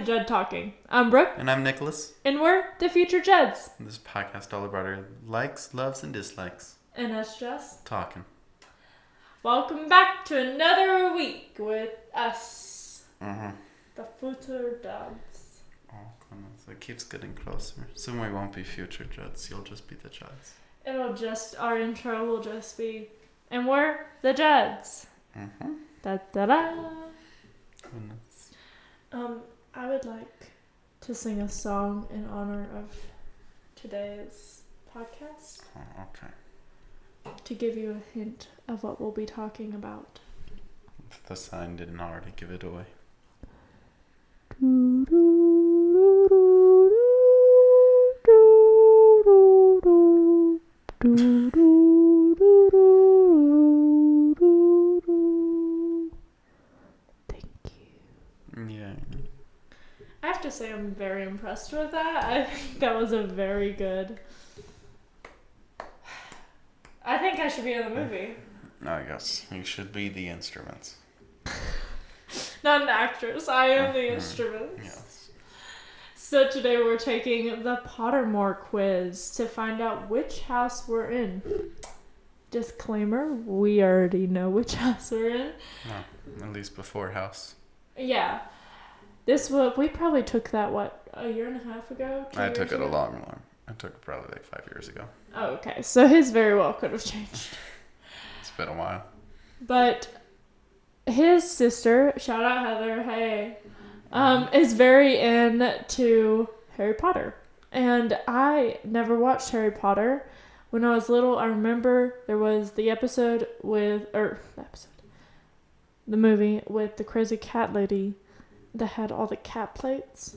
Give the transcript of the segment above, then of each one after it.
Jed Talking. I'm Brooke. And I'm Nicholas. And we're the Future Jeds. This podcast all about our likes, loves, and dislikes. And us just talking. Welcome back to another week with us. Mm-hmm. The Future Jeds. Oh, goodness. It keeps getting closer. Soon we won't be Future Jeds. You'll just be the Jeds. Our intro will just be, and we're the Jeds. Mm-hmm. Da-da-da. Goodness. I would like to sing a song in honor of today's podcast. Oh, okay. To give you a hint of what we'll be talking about. If the sign didn't already give it away. Thank you. Yeah. I have to say I'm very impressed with that. I think that was a very good... I think I should be in the movie. I guess you should be the instruments. Not an actress. I am the instruments. Yes. So today we're taking the Pottermore quiz to find out which house we're in. Disclaimer, we already know which house we're in. No, at least before house. Yeah. We probably took that, a year and a half ago? I took it a long. I took it probably like 5 years ago. Oh, okay. So his very well could have changed. It's been a while. But his sister, shout out Heather, hey, is very into Harry Potter. And I never watched Harry Potter. When I was little, I remember there was the the movie with the crazy cat lady that had all the cat plates.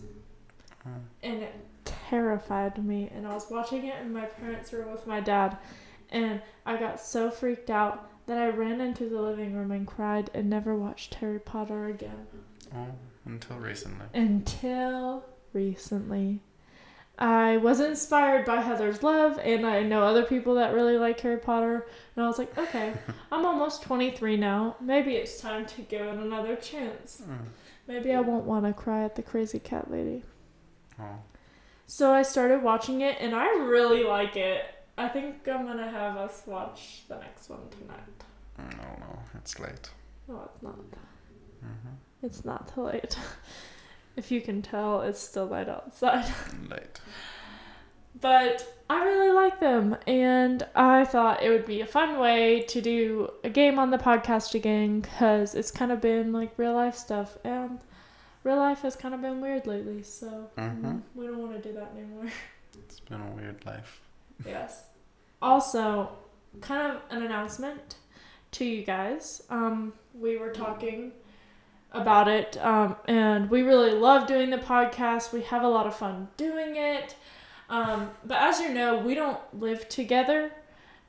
And it terrified me. And I was watching it and my parents were with my dad. And I got so freaked out that I ran into the living room and cried and never watched Harry Potter again. Oh, until recently. I was inspired by Heather's love, and I know other people that really like Harry Potter. And I was like, okay, I'm almost 23 now. Maybe it's time to give it another chance. Maybe I won't want to cry at the crazy cat lady. Oh. So I started watching it, and I really like it. I think I'm going to have us watch the next one tonight. No, it's late. No, it's not. Mm-hmm. It's not too late. If you can tell, it's still light outside. Late. But I really like them, and I thought it would be a fun way to do a game on the podcast again, because it's kind of been like real life stuff, and real life has kind of been weird lately, so we don't want to do that anymore. It's been a weird life. Yes. Also, kind of an announcement to you guys. We were talking about it, and we really love doing the podcast. We have a lot of fun doing it. But as you know, we don't live together,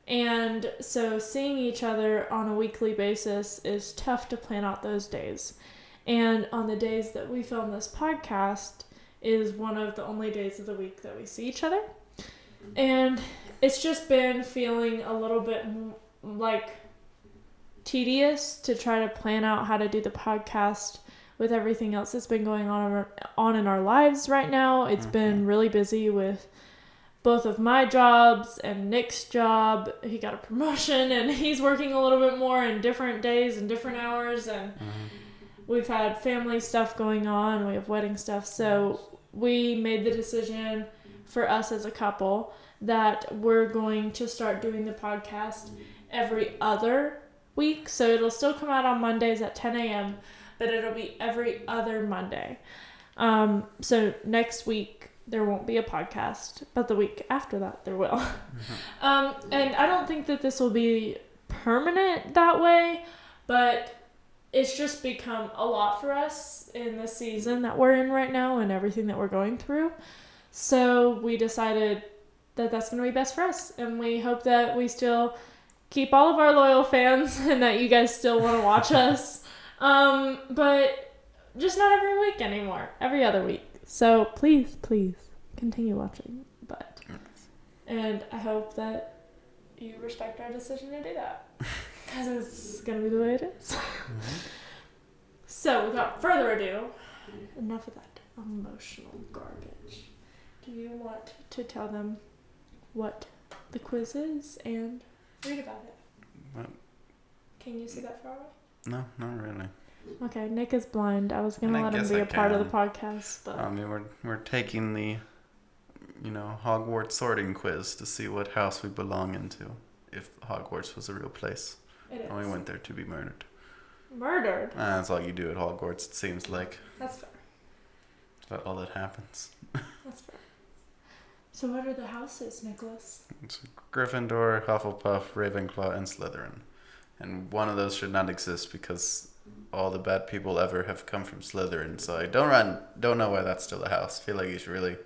and so seeing each other on a weekly basis is tough to plan out those days. And on the days that we film this podcast is one of the only days of the week that we see each other. And it's just been feeling a little bit like tedious to try to plan out how to do the podcast with everything else that's been going on in our lives right now. It's been really busy with both of my jobs and Nick's job. He got a promotion and he's working a little bit more in different days and different hours, and we've had family stuff going on. We have wedding stuff. So we made the decision for us as a couple that we're going to start doing the podcast every other week. So it'll still come out on Mondays at 10 a.m., but it'll be every other Monday. So next week there won't be a podcast, but the week after that there will. And I don't think that this will be permanent that way, but it's just become a lot for us in the season that we're in right now and everything that we're going through. So we decided that that's going to be best for us. And we hope that we still keep all of our loyal fans and that you guys still want to watch us. But just not every week anymore. Every other week. So please continue watching. And I hope that you respect our decision to do that. Because it's going to be the way it is. So without further ado, enough of that. emotional garbage. Do you want to tell them what the quiz is and read about it? What? Can you see that far away? No, not really. Okay, Nick is blind. I was going to let him be a part of the podcast, but... I mean, we're taking the, Hogwarts sorting quiz to see what house we belong into, if Hogwarts was a real place. It is. And we went there to be murdered. Murdered? That's all you do at Hogwarts, it seems like. That's fair. That's all that happens. That's fair. So what are the houses, Nicholas? It's Gryffindor, Hufflepuff, Ravenclaw, and Slytherin. And one of those should not exist because all the bad people ever have come from Slytherin. So I don't know why that's still a house. I feel like you should really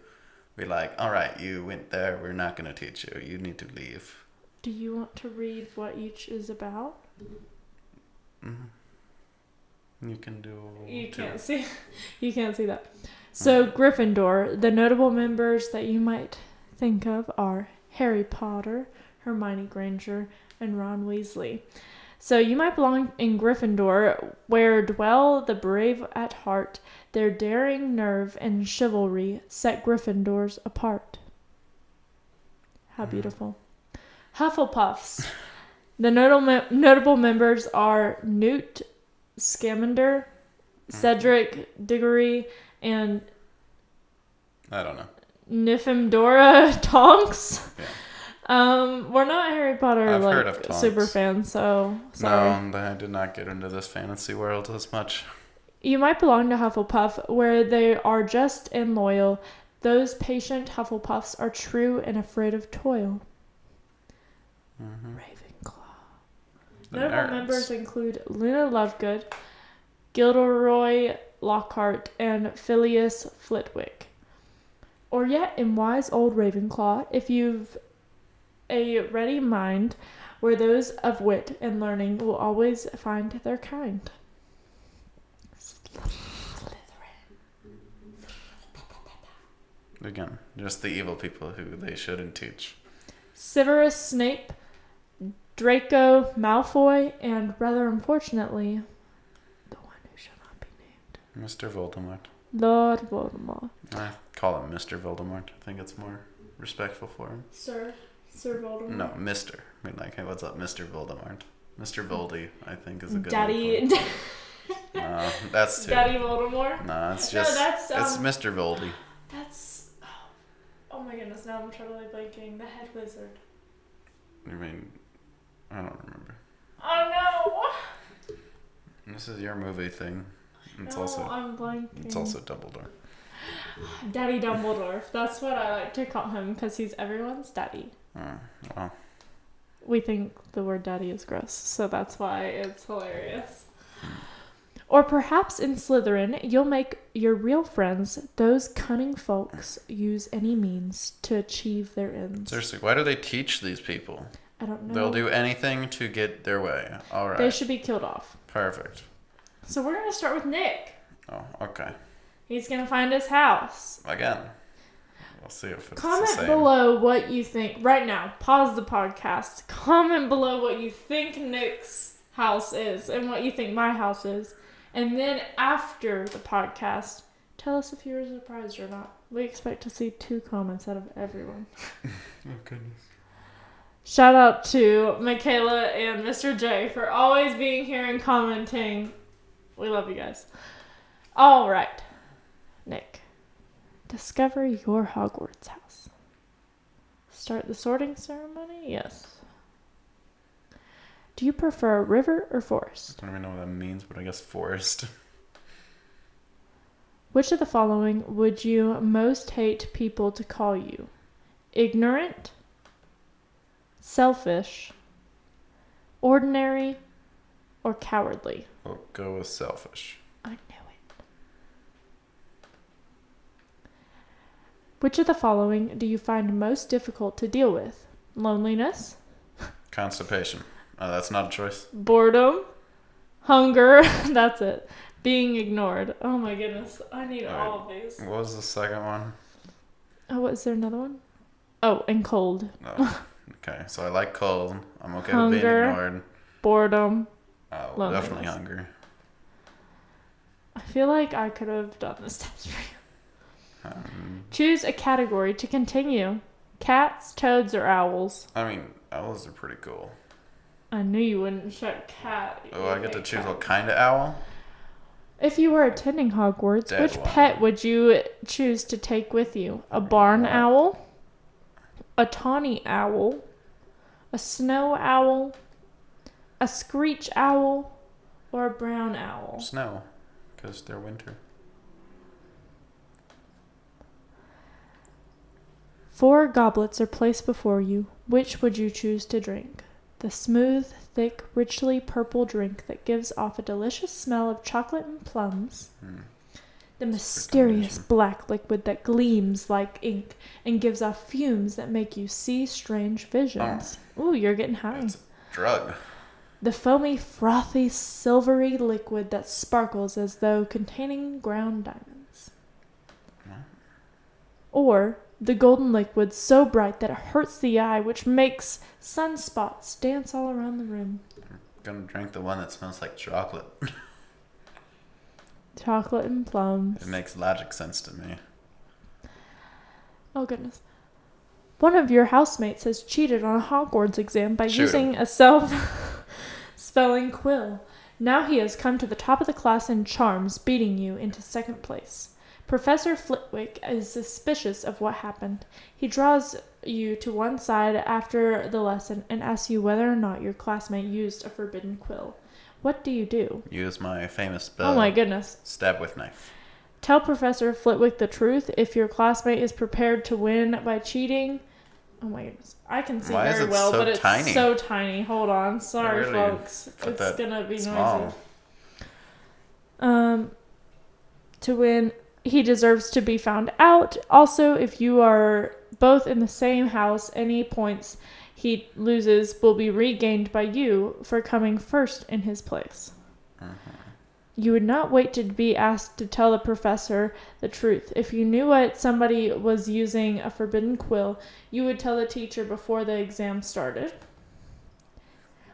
be like, all right, you went there. We're not going to teach you. You need to leave. Do you want to read what each is about? Mm-hmm. You can do... You can't see that. So Gryffindor, the notable members that you might think of are Harry Potter, Hermione Granger, and Ron Weasley. So you might belong in Gryffindor, where dwell the brave at heart. Their daring nerve and chivalry set Gryffindors apart. How beautiful. Hufflepuffs. The notable members are Newt Scamander, Cedric Diggory, and I don't know. Nymphadora Tonks. Yeah. We're not Harry Potter I've heard of Tonks. Super fans, so sorry. No, I did not get into this fantasy world as much. You might belong to Hufflepuff, where they are just and loyal. Those patient Hufflepuffs are true and afraid of toil. Mm-hmm. Ravenclaw. Notable members include Luna Lovegood, Gilderoy Lockhart, and Phileas Flitwick. Or yet, in wise old Ravenclaw, if you've a ready mind, where those of wit and learning will always find their kind. Again, just the evil people who they shouldn't teach. Severus Snape, Draco Malfoy, and rather unfortunately, the one who shall not be named. Mr. Voldemort. Lord Voldemort. I call him Mr. Voldemort. I think it's more respectful for him. Sir Voldemort? No, Mr. I mean, like, hey, what's up, Mr. Voldemort? Mr. Voldy, I think, is a good Daddy. one. No, that's too. Daddy Voldemort? No, it's just. No, that's, it's Mr. Voldy. That's. Oh my goodness, now I'm totally blanking. The head wizard. I mean, I don't remember. Oh no! This is your movie thing. It's no, also. I'm blanking. It's also Dumbledore. Daddy Dumbledore. That's what I like to call him because he's everyone's daddy. Well. We think the word daddy is gross, so that's why it's hilarious. Or perhaps in Slytherin, you'll make your real friends. Those cunning folks use any means to achieve their ends. Seriously, why do they teach these people? I don't know. They'll do anything to get their way. All right. They should be killed off. Perfect. So we're going to start with Nick. Oh, okay. He's going to find his house. Again. We'll see if it's Comment the same. below what you think. Right now, pause the podcast. Comment below what you think Nick's house is and what you think my house is. And then after the podcast, tell us if you were surprised or not. We expect to see 2 comments out of everyone. Oh, goodness. Shout out to Michaela and Mr. J for always being here and commenting. We love you guys. All right. Nick, discover your Hogwarts house. Start the sorting ceremony? Yes. Do you prefer river or forest? I don't even know what that means, but I guess forest. Which of the following would you most hate people to call you? Ignorant, selfish, ordinary, or cowardly? We'll go with selfish. I knew it. Which of the following do you find most difficult to deal with? Loneliness, Constipation. Oh, that's not a choice. boredom, hunger, that's it. Being ignored. Oh my goodness, I need all of these. What was the second one? Oh, what, is there another one? Oh, and cold. Oh, okay, so I like cold. I'm okay Hunger, with being ignored. Boredom. Oh, loneliness. definitely hunger. I feel like I could have done this test for you. Choose a category to continue. Cats, toads, or owls? I mean, owls are pretty cool. I knew you wouldn't check cat. Oh, I get to choose what kind of owl? If you were attending Hogwarts, Dead which one. pet would you choose to take with you? A barn owl? A tawny owl? A snow owl? A screech owl? Or a brown owl? Snow, because they're winter. 4 goblets are placed before you. Which would you choose to drink? The smooth, thick, richly purple drink that gives off a delicious smell of chocolate and plums. The mysterious black liquid that gleams like ink and gives off fumes that make you see strange visions. Ooh, you're getting high. It's a drug. The foamy, frothy, silvery liquid that sparkles as though containing ground diamonds. Or the golden liquid so bright that it hurts the eye, which makes sunspots dance all around the room. I'm gonna drink the one that smells like chocolate. Chocolate and plums. It makes logic sense to me. Oh, One of your housemates has cheated on a Hogwarts exam by Shoot using a self-spelling quill. Now he has come to the top of the class in charms, beating you into second place. Professor Flitwick is suspicious of what happened. He draws you to one side after the lesson and asks you whether or not your classmate used a forbidden quill. What do you do? Use my famous spell. Oh my goodness. Stab with knife. Tell Professor Flitwick the truth if your classmate is prepared to win by cheating. Oh my goodness. I can see Why is very it well, so but it's tiny? so tiny. Hold on. Sorry, Really folks. cut It's that going to be small. noisy. To win, he deserves to be found out. Also, if you are both in the same house, any points he loses will be regained by you for coming first in his place. You would not wait to be asked to tell the professor the truth. If you knew what somebody was using a forbidden quill, you would tell the teacher before the exam started.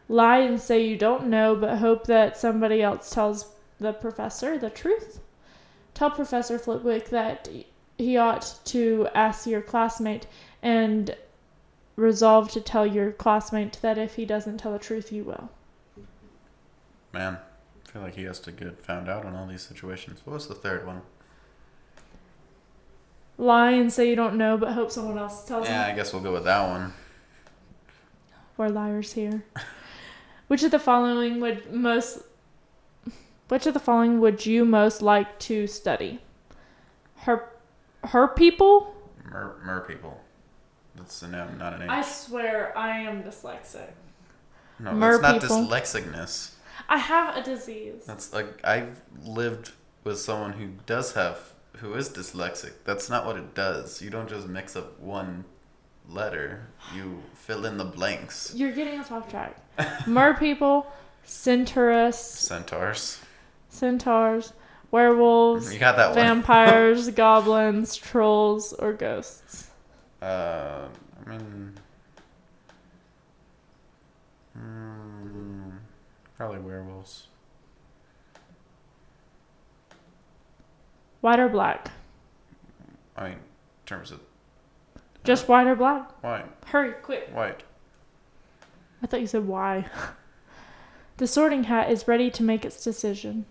Lie and say you don't know, but hope that somebody else tells the professor the truth. Tell Professor Flitwick that he ought to ask your classmate and resolve to tell your classmate that if he doesn't tell the truth, you will. Man, I feel like he has to get found out in all these situations. What was the third one? Lie and say you don't know, but hope someone else tells him. Yeah, I guess we'll go with that one. We're liars here. Which of the following would you most like to study? Her people? Mer people. That's a noun, not an H. I swear I am dyslexic. No, mer that's not people. dyslexicness. I have a disease. That's like, I've lived with someone who is dyslexic. That's not what it does. You don't just mix up one letter. You fill in the blanks. You're getting us off track. Mer people, Centaurs. Werewolves, You got that one. vampires, goblins, trolls, or ghosts. I mean, probably werewolves. White or black? I mean, in terms of Just white or black? white. Hurry, quick. White. I thought you said why. The Sorting Hat is ready to make its decision.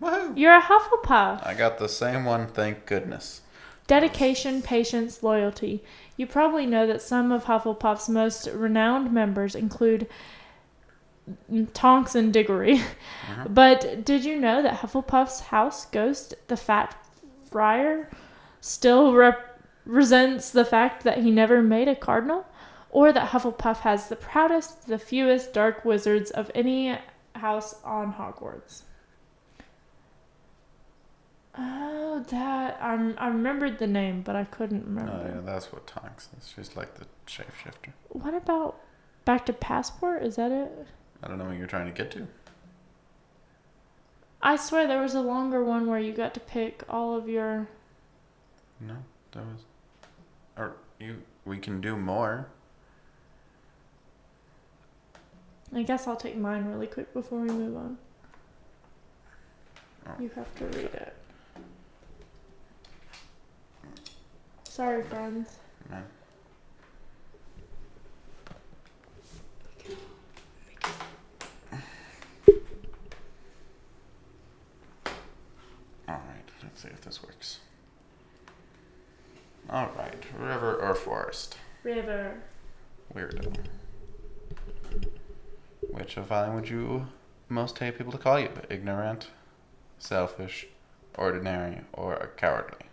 Woohoo! You're a Hufflepuff. I got the same one, thank goodness. Dedication, patience, loyalty. You probably know that some of Hufflepuff's most renowned members include Tonks and Diggory. But did you know that Hufflepuff's house ghost, the Fat Friar, still resents the fact that he never made a cardinal? Or that Hufflepuff has the proudest, the fewest dark wizards of any house on Hogwarts? Oh, that I remembered the name, but I couldn't remember. Oh yeah, that's what Tonks is. She's like the shapeshifter. What about Back to Passport? Is that it? I don't know what you're trying to get to. I swear there was a longer one where you got to pick all of your... No, that was... We can do more. I guess I'll take mine really quick before we move on. You have to read it. Sorry, friends. Man. Alright, let's see if this works. Alright, river or forest? River. Weirdo. Which following would you most hate people to call you? Ignorant, selfish, ordinary, or cowardly?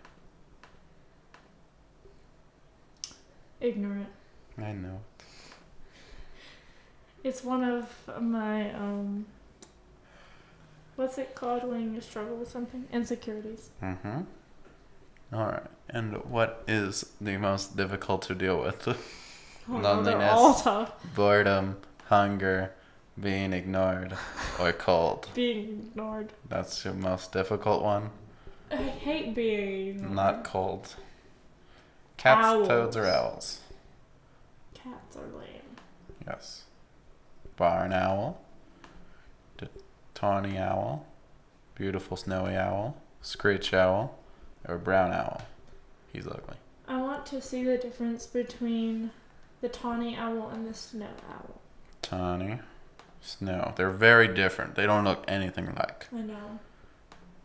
Ignorant. I know. It's one of my, what's it called when you struggle with something? Insecurities. Mm-hmm. Alright, and what is the most difficult to deal with? Oh, Loneliness, no, they're all tough. boredom, hunger, being ignored, or cold? Being ignored. That's your most difficult one? I hate being ignored. Not cold. Cats, Owls. toads, or owls? Cats are lame. Yes. Barn owl, tawny owl, beautiful snowy owl, screech owl, or brown owl? He's ugly. I want to see the difference between the tawny owl and the snow owl. Tawny, snow. They're very different. They don't look anything alike. I know.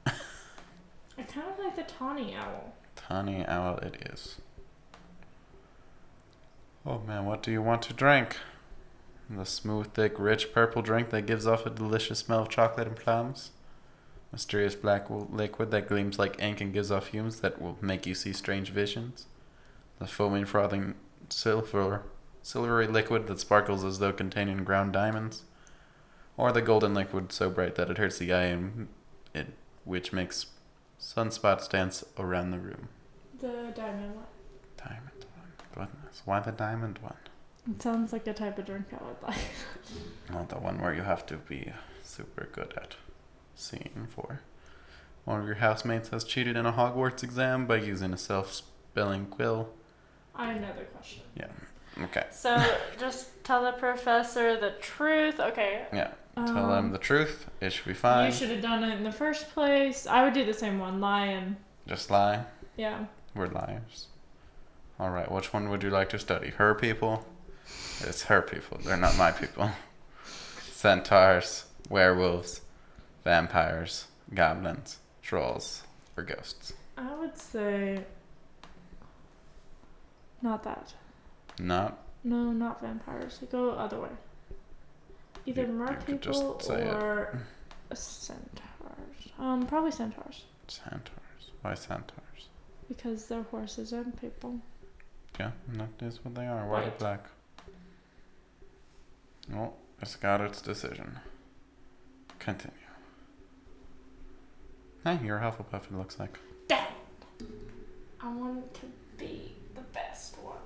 I kind of like the tawny owl. Tawny owl it is. Oh man, what do you want to drink? The smooth, thick, rich purple drink that gives off a delicious smell of chocolate and plums? Mysterious black liquid that gleams like ink and gives off fumes that will make you see strange visions? The foaming, frothing, silvery liquid that sparkles as though containing ground diamonds? Or the golden liquid so bright that it hurts the eye and which makes sunspots dance around the room? The diamond one. Diamond one. Goodness, why the diamond one? It sounds like a type of drink I would like. Not the one where you have to be super good at seeing for. One of your housemates has cheated in a Hogwarts exam by using a self-spelling quill. I know the question. Yeah. Okay. So just tell the professor the truth. Okay. Yeah. Tell them the truth. It should be fine. You should have done it in the first place. I would do the same one. Lie and... Just lie. Yeah. We're liars. All right. Which one would you like to study? Her people? It's her people. They're not my people. Centaurs, werewolves, vampires, goblins, trolls, or ghosts. I would say... Not that. Not? No, not vampires. Go other way. Either mer people or centaurs. Probably centaurs. Centaurs. Why centaurs? Because they're horses and people. Yeah, that is what they are. White or black. Well, it's got its decision. Continue. Hey, you're Hufflepuff, it looks like. Damn! I want to be the best one.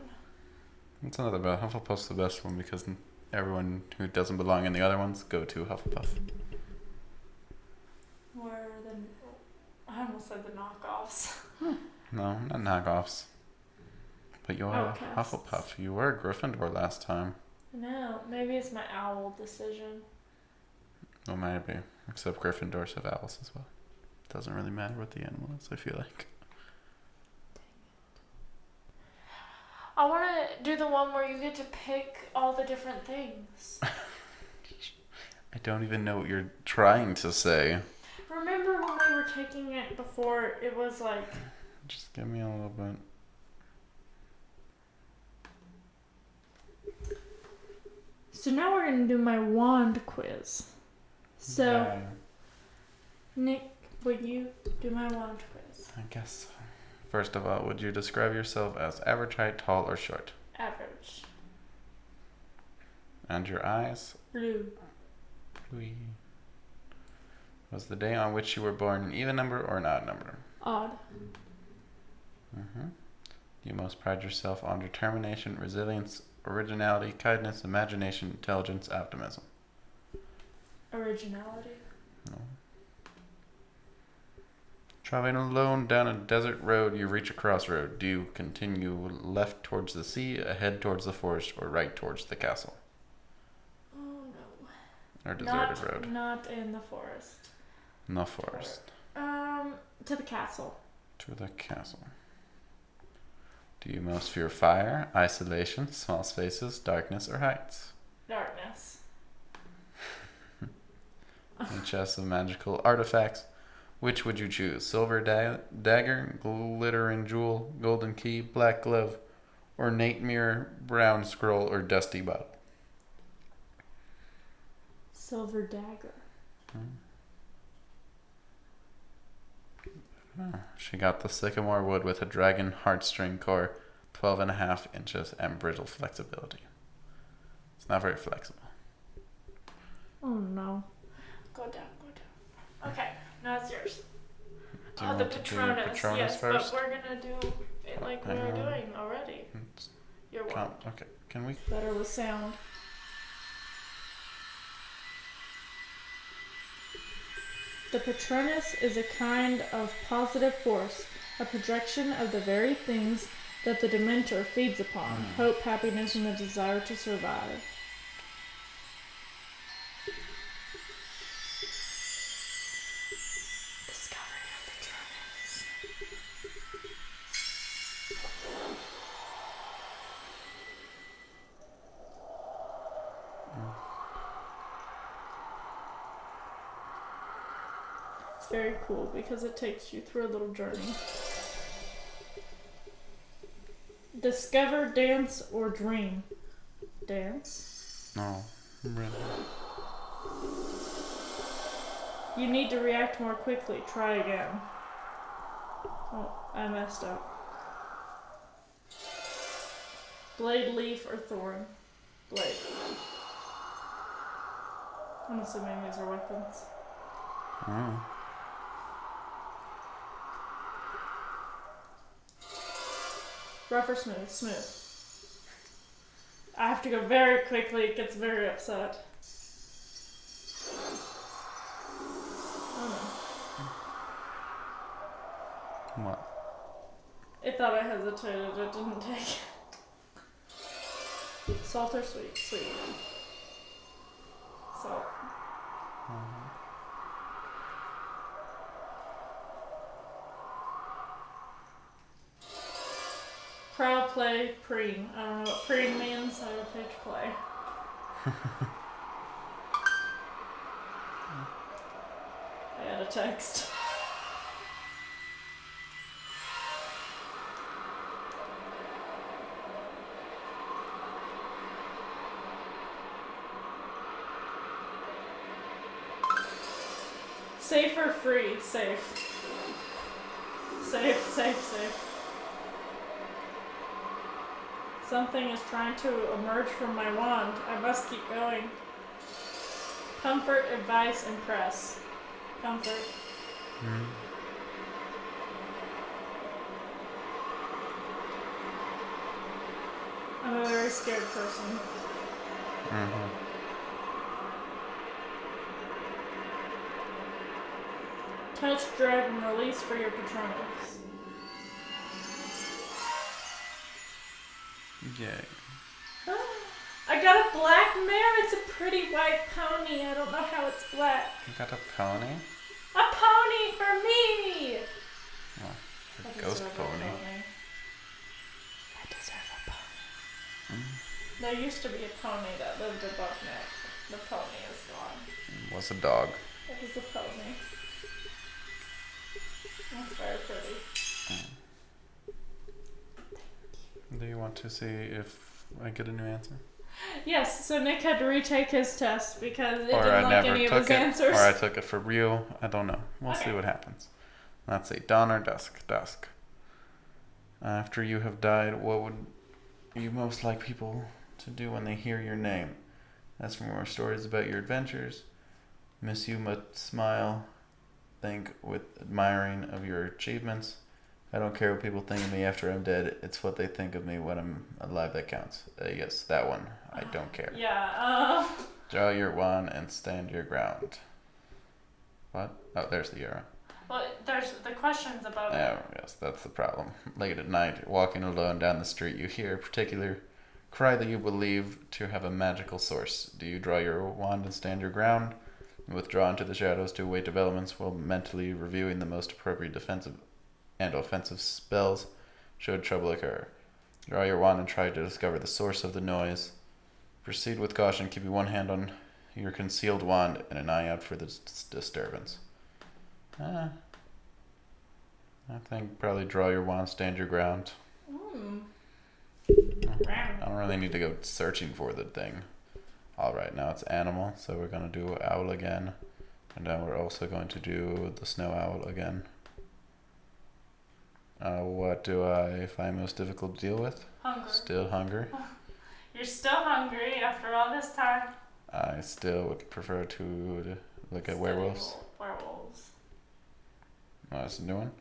It's another bad. Hufflepuff's the best one because everyone who doesn't belong in the other ones go to Hufflepuff. Where the... I almost said the knockoffs. No, not knockoffs. But you are Outcasts. Hufflepuff. You were Gryffindor last time. No, maybe it's my owl decision. Well, maybe. Except Gryffindors have owls as well. Doesn't really matter what the animal is, I feel like. I want to do the one where you get to pick all the different things. I don't even know what you're trying to say. Remember when we were taking it before, it was like... Just give me a little bit. So now we're going to do my wand quiz. So, Yeah, Nick, will you do my wand quiz? I guess so. First of all, would you describe yourself as average height, tall, or short? Average. And your eyes? Blue. Blue. Was the day on which you were born an even number or an odd number? Odd. Mm-hmm. You most pride yourself on determination, resilience, originality, kindness, imagination, intelligence, optimism. Originality. No. Traveling alone down a desert road, you reach a crossroad. Do you continue left towards the sea, ahead towards the forest, or right towards the castle? Oh no. Or deserted road? Not in the forest. In the forest. To the castle. To the castle. Do you most fear fire, isolation, small spaces, darkness, or heights? Darkness. In chests of magical artifacts, which would you choose? Silver dagger, glittering jewel, golden key, black glove, ornate mirror, brown scroll, or dusty bottle? Silver dagger. Oh, she got the sycamore wood with a dragon heartstring core, 12.5 inches, and brittle flexibility. It's not very flexible. Oh no. Go down. Okay, now it's yours. Do you The want to do Patronus, yes, first? but we're gonna do it like we were doing already. You're welcome. Okay, can we? Better with sound. The Patronus is a kind of positive force, a projection of the very things that the Dementor feeds upon: hope, happiness, and the desire to survive. Discover your Patronus. It's very cool because it takes you through a little journey. Discover, dance, or dream. Dance. No, really. You need to react more quickly. Try again. Oh, I messed up. Blade, leaf, or thorn? Blade. I'm assuming these are weapons. Oh. Rough or smooth? Smooth. I have to go very quickly. It gets very upset. Oh no. What? It thought I hesitated. It didn't take. Salt or sweet? Sweet. Salt. Prow, play, preen. I don't know what preen means. I would pick play. I had a text. Safe or free? Safe. Safe. Something is trying to emerge from my wand. I must keep going. Comfort, advice, impress. Comfort. I'm a very scared person. Touch, drag, and release for your Patronus. Yay. I got a black mare. It's a pretty white pony. I don't know how it's black. You got a pony? A pony for me! Oh, a ghost pony. I deserve a pony. There used to be a pony that lived above Nick. The pony is gone. It was a dog. It was a pony. That's very pretty. Do you want to see if I get a new answer? Yes, so Nick had to retake his test because it Or didn't I like never any of took his it, answers. or I took it for real. I don't know. We'll see Okay. what happens. Let's see. Dawn or dusk? Dusk. After you have died, what would you most like people to do when they hear your name? Ask for more stories about your adventures. Miss you but smile. Think with admiring of your achievements. I don't care what people think of me after I'm dead. It's what they think of me when I'm alive that counts. Yes, that one. I don't care. Yeah, Draw your wand and stand your ground. What? Oh, there's the arrow. well, there's the questions about Oh, yes, that's the problem. Late at night, walking alone down the street, you hear a particular cry that you believe to have a magical source. Do you draw your wand and stand your ground? Withdraw into the shadows to await developments while mentally reviewing the most appropriate defensive and offensive spells should trouble occur. Draw your wand and try to discover the source of the noise. Proceed with caution, keeping one hand on your concealed wand and an eye out for the disturbance. I think probably draw your wand, stand your ground. I don't really need to go searching for the thing. Alright, now it's animal, so we're going to do owl again. And then we're also going to do the snow owl again. What do I find most difficult to deal with? Hunger. Still hunger. You're still hungry after all this time. I still would prefer to look at werewolves. Werewolves. That's a new one.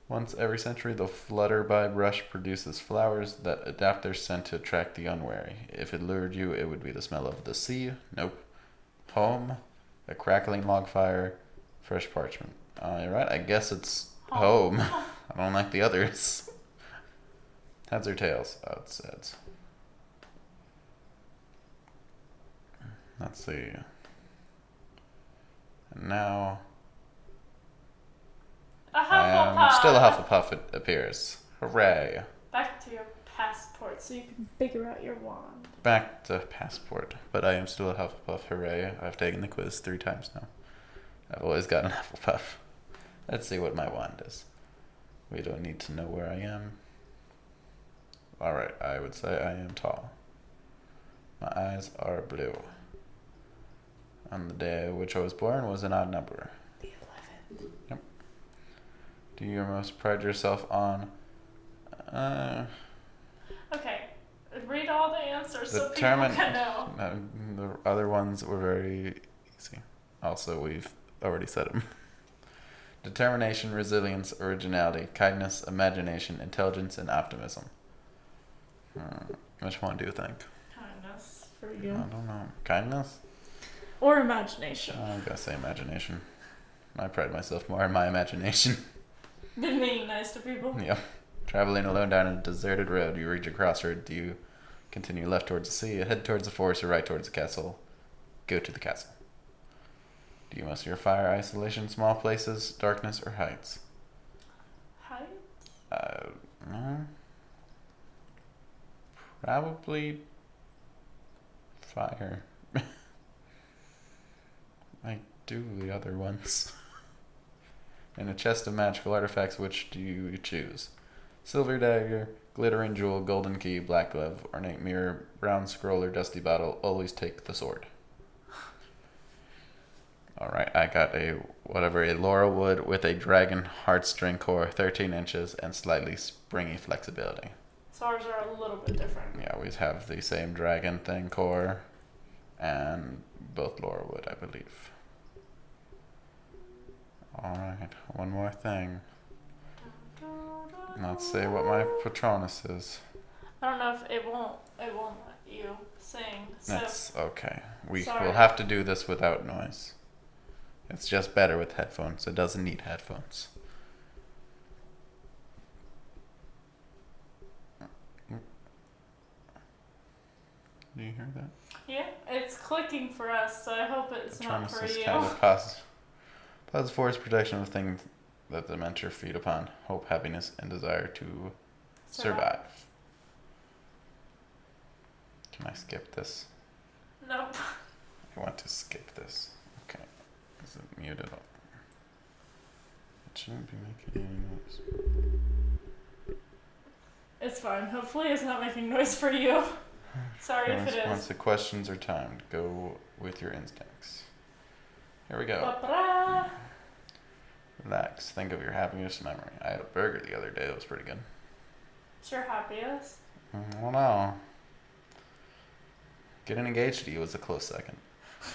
Once every century, the flutterby brush produces flowers that adapt their scent to attract the unwary. If it lured you, it would be the smell of the sea. Nope. Home, a crackling log fire, fresh parchment. You're right. I guess it's home. I don't like the others. Heads or tails? Oh, it's heads. Let's see. And now I am still a Hufflepuff, it appears. Hooray. Back to your passport so you can figure out your wand. Back to passport. But I am still a Hufflepuff, hooray. I've taken the quiz 3 times now. I've always gotten Hufflepuff. Let's see what my wand is. We don't need to know where I am. Alright, I would say I am tall. My eyes are blue. On the day which I was born was an odd number. The 11th. Yep. Do you most pride yourself on? Okay, read all the answers so people can know. The other ones were very easy. Also, we've already said them. Determination, resilience, originality, kindness, imagination, intelligence, and optimism. Which one do you think? Kindness for you. I don't know. Kindness? Or imagination. I'm gonna say imagination. I pride myself more in my imagination. Than being nice to people? Yep. Traveling alone down a deserted road, you reach a crossroad. Do you continue left towards the sea, head towards the forest, or right towards the castle? Go to the castle. Do you master your fire, isolation, small places, darkness, or heights? Heights? No. Probably fire. I do the other ones. In a chest of magical artifacts, which do you choose? Silver dagger, glittering jewel, golden key, black glove, ornate mirror, brown scroll, or dusty bottle. Always take the sword. Alright, I got a laurel wood with a dragon heartstring core, 13 inches, and slightly springy flexibility. So ours are a little bit different. Yeah, we have the same dragon thing core, and both laurel wood, I believe. Alright, one more thing. Let's see what my Patronus is. I don't know if it won't let you sing. So That's okay. We sorry. will have to do this without noise. It's just better with headphones. It doesn't need headphones. Do you hear that? Yeah, it's clicking for us, so I hope it's not for Patronus is you. kind of positive force protection of things that the mentor feed upon. Hope, happiness, and desire to survive. Can I skip this? Nope. I want to skip this. Okay. Is it muted? It shouldn't be making any noise. It's fine. Hopefully it's not making noise for you. Sorry if it is. Once the questions are timed, go with your instincts. Here we go. Ba-ba-da. Relax. Think of your happiest memory. I had a burger the other day. It was pretty good. It's your happiest? I don't know. Getting engaged to you was a close second.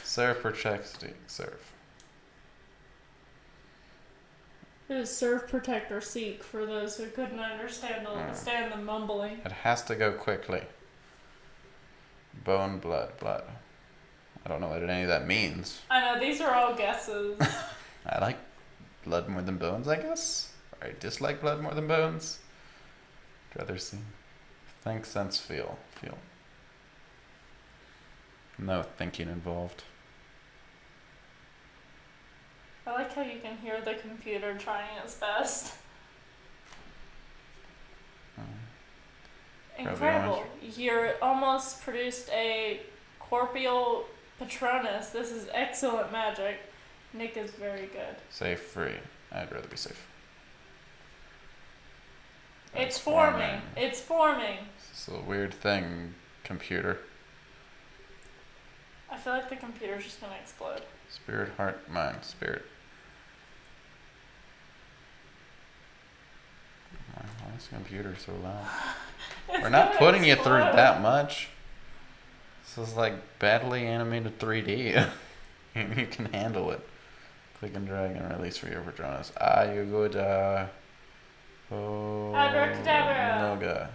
Serve, protect, serve. It is serve, protect, or seek for those who couldn't understand the mumbling. It has to go quickly. Bone, blood. I don't know what any of that means. I know, these are all guesses. I like blood more than bones, I guess. Or I dislike blood more than bones. I'd rather see. Think, sense, feel. No thinking involved. I like how you can hear the computer trying its best. Incredible. You're almost produced a corporeal Patronus. This is excellent magic. Nick is very good. Safe, free. I'd rather be safe. It's forming. It's forming. It's a weird thing, computer. I feel like the computer's just gonna explode. Spirit, heart, mind, spirit. Why is the computer so loud? We're not putting you through that much. This is like badly animated 3D. You can handle it. Click and drag and release for your Patronus. Ayuda. Abracadabra. Noga.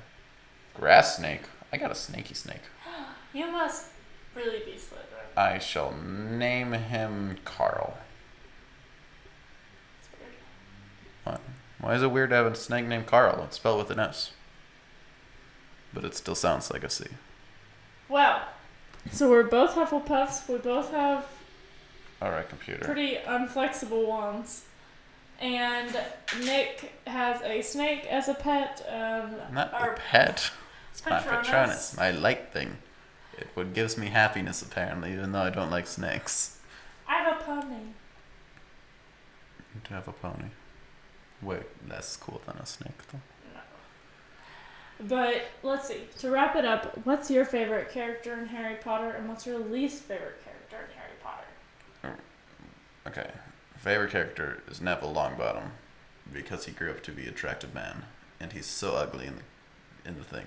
Grass snake. I got a snaky snake. You must really be Slytherin. I shall name him Carl. That's weird. What? Why is it weird to have a snake named Carl? It's spelled with an S. But it still sounds like a C. Well, so we're both Hufflepuffs. We both have Alright, computer. pretty unflexible ones. And Nick has a snake as a pet. Not a pet. It's my Patronus. Patronus. My light thing. It what gives me happiness, apparently, even though I don't like snakes. I have a pony. You do have a pony. Wait, that's cool than a snake, though. No. But let's see. To wrap it up, what's your favorite character in Harry Potter, and what's your least favorite character in Harry Potter? Okay. Favorite character is Neville Longbottom because he grew up to be an attractive man, and he's so ugly in the thing.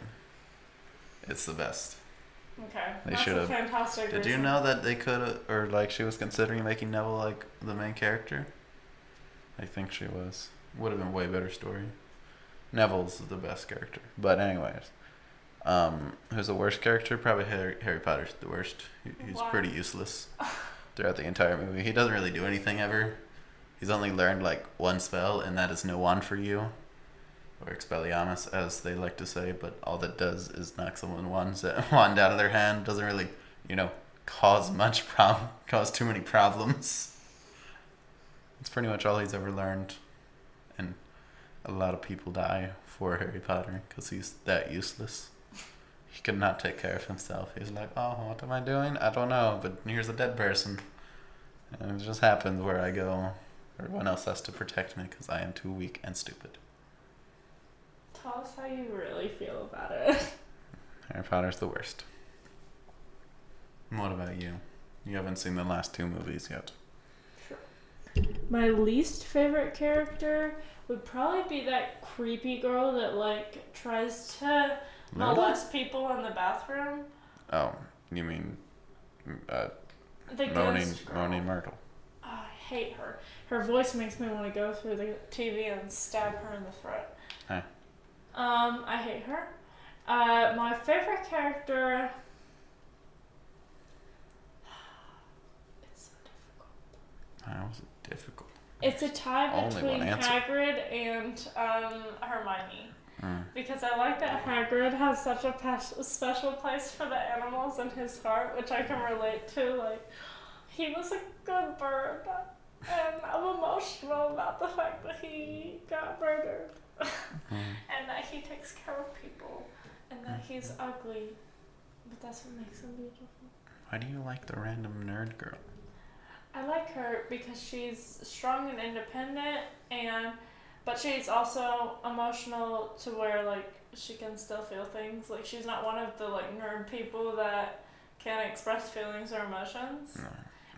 It's the best. Okay, They that's should a have. fantastic Did you reason. know that they could have, or like she was considering making Neville like the main character? I think she was. Would have been a way better story. Neville's the best character. But anyways, who's the worst character? Probably Harry Potter's the worst. He's Why? pretty useless throughout the entire movie. He doesn't really do anything ever. He's only learned like one spell, and that is no wand for you, or Expelliarmus, as they like to say. But all that does is knock someone wand out of their hand. Doesn't really, cause too many problems. It's pretty much all he's ever learned, and a lot of people die for Harry Potter because he's that useless. He could not take care of himself. He's like, oh, what am I doing? I don't know, but here's a dead person. And it just happens where I go. Everyone else has to protect me because I am too weak and stupid. Tell us how you really feel about it. Harry Potter's the worst. And what about you? You haven't seen the last two movies yet. Sure. My least favorite character would probably be that creepy girl that tries to molest people in the bathroom. Oh, you mean The ghost girl. Moaning Myrtle. Oh, I hate her. Her voice makes me want to go through the TV and stab her in the throat. Hey. I hate her. My favorite character. It's so difficult. How is it difficult? It's a tie Only between one answer. Hagrid and Hermione. Mm. Because I like that Hagrid has such a special place for the animals in his heart, which I can relate to. Like, he was a good bird, and I'm emotional about the fact that he got murdered. And that he takes care of people, and that he's ugly. But that's what makes him beautiful. Why do you like the random nerd girl? I like her because she's strong and independent, but she's also emotional to where she can still feel things. Like, she's not one of the nerd people that can't express feelings or emotions. No,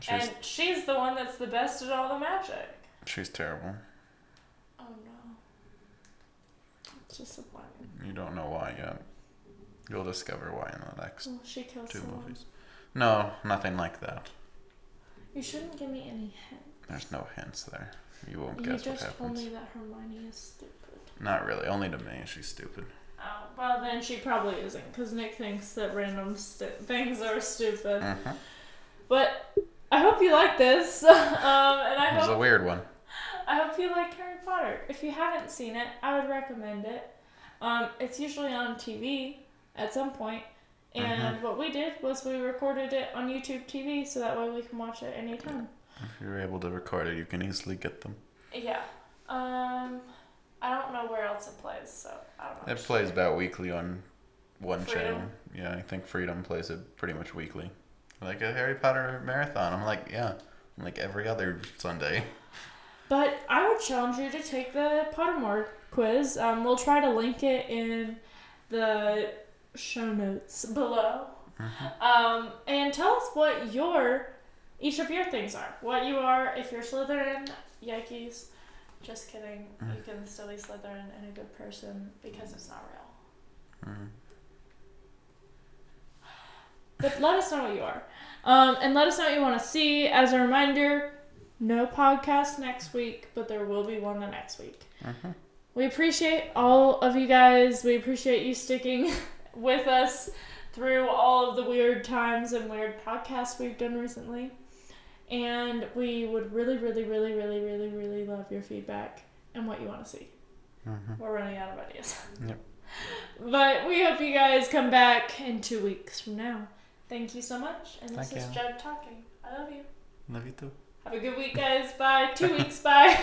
And she's the one that's the best at all the magic. she's terrible. Oh no. It's disappointing. You don't know why yet. You'll discover why in the next Well, she kills two someone. movies. No, nothing like that. You shouldn't give me any hints. There's no hints there. You won't You guess what just told happens. me that Hermione is stupid. Not really. Only to me. She's stupid. Oh, well then she probably isn't, because Nick thinks that random things are stupid. Mm-hmm. But I hope you like this, and It was a weird one. I hope you like Harry Potter. If you haven't seen it, I would recommend it. It's usually on TV at some point, and what we did was we recorded it on YouTube TV, so that way we can watch it anytime. If you're able to record it, you can easily get them. Yeah. I don't know where else it plays, so I don't know. It plays about weekly on one Freedom? channel. Yeah, I think Freedom plays it pretty much weekly. Like a Harry Potter marathon. I'm like, yeah. I'm like every other Sunday. But I would challenge you to take the Pottermore quiz. We'll try to link it in the show notes below. Mm-hmm. And tell us what each of your things are. What you are, if you're Slytherin, Yankees. Just kidding. You can still be Slytherin and a good person because it's not real. Mm-hmm. But let us know what you are. And let us know what you want to see. As a reminder, no podcast next week, but there will be one the next week. Mm-hmm. We appreciate all of you guys. We appreciate you sticking with us through all of the weird times and weird podcasts we've done recently. And we would really, really, really, really, really, really love your feedback and what you want to see. Mm-hmm. We're running out of ideas. Yep. But we hope you guys come back in 2 weeks from now. Thank you so much. And this is Jen talking. I love you. Love you too. Have a good week, guys. Bye. 2 weeks. Bye.